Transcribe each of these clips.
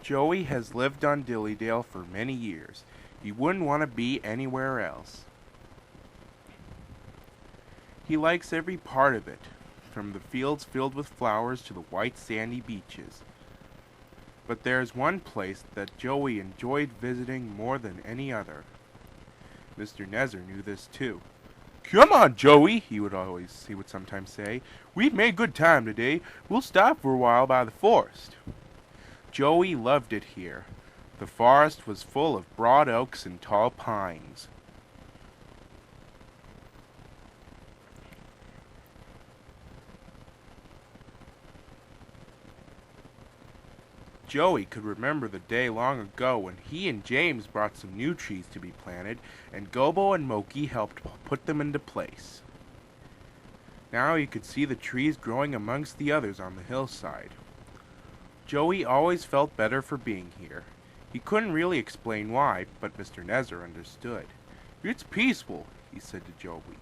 Joey has lived on Dillydale for many years. He wouldn't want to be anywhere else. He likes every part of it, from the fields filled with flowers to the white sandy beaches. But there's one place that Joey enjoyed visiting more than any other. Mr. Nezer knew this too. "Come on, Joey," he would sometimes say. "We've made good time today. We'll stop for a while by the forest." Joey loved it here. The forest was full of broad oaks and tall pines. Joey could remember the day long ago when he and James brought some new trees to be planted, and Gobo and Moki helped put them into place. Now he could see the trees growing amongst the others on the hillside. Joey always felt better for being here. He couldn't really explain why, but Mr. Nezer understood. "It's peaceful," he said to Joey.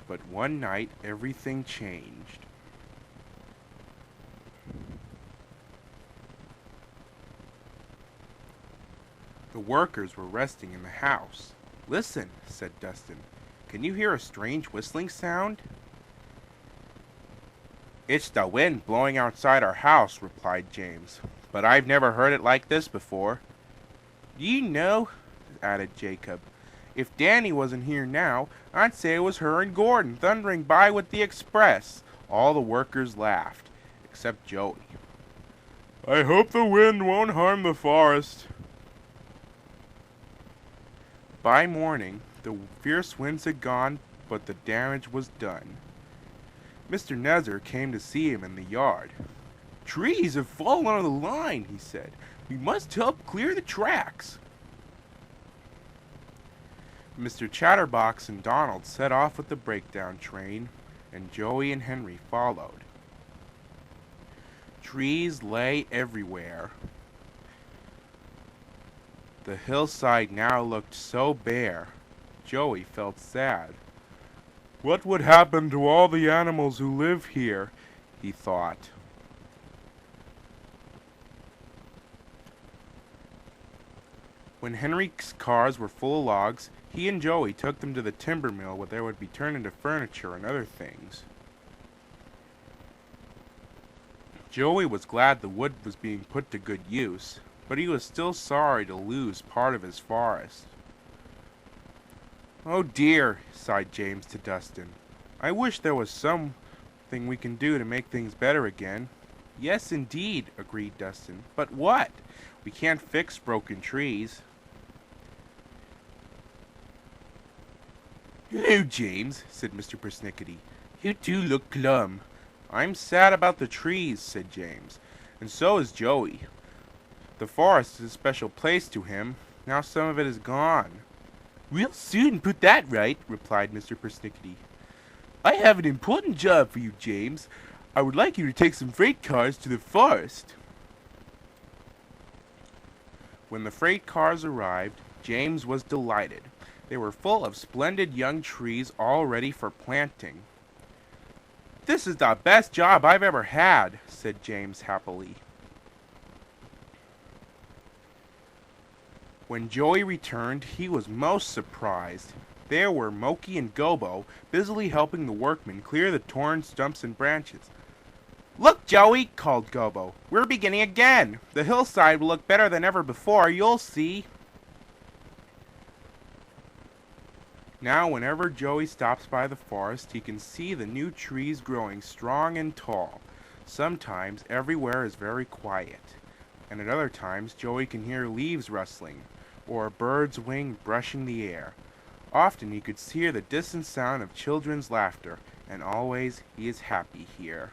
But one night everything changed. The workers were resting in the house. "Listen," said Dustin. "Can you hear a strange whistling sound?" "It's the wind blowing outside our house," replied James. "But I've never heard it like this before." "You know," added Jacob, "if Danny wasn't here now, I'd say it was her and Gordon thundering by with the express." All the workers laughed, except Joey. "I hope the wind won't harm the forest." By morning, the fierce winds had gone, but the damage was done. Mr. Nezer came to see him in the yard. "Trees have fallen on the line," he said. "We must help clear the tracks." Mr. Chatterbox and Donald set off with the breakdown train, and Joey and Henry followed. Trees lay everywhere. The hillside now looked so bare. Joey felt sad. "What would happen to all the animals who live here?" he thought. When Henry's cars were full of logs, he and Joey took them to the timber mill where they would be turned into furniture and other things. Joey was glad the wood was being put to good use, but he was still sorry to lose part of his forest. "Oh dear," sighed James to Dustin. "I wish there was something we can do to make things better again." "Yes, indeed," agreed Dustin. "But what? We can't fix broken trees." "Hello, James," said Mr. Persnickety. "You do look glum." "I'm sad about the trees," said James, "and so is Joey. The forest is a special place to him. Now some of it is gone." "We'll soon put that right," replied Mr. Persnickety. "I have an important job for you, James. I would like you to take some freight cars to the forest." When the freight cars arrived, James was delighted. They were full of splendid young trees all ready for planting. "This is the best job I've ever had," said James happily. When Joey returned, he was most surprised. There were Moki and Gobo busily helping the workmen clear the torn stumps and branches. "Look, Joey," called Gobo. "We're beginning again. The hillside will look better than ever before, you'll see." Now whenever Joey stops by the forest, he can see the new trees growing strong and tall. Sometimes everywhere is very quiet, and at other times Joey can hear leaves rustling, or a bird's wing brushing the air. Often he could hear the distant sound of children's laughter, and always he is happy here.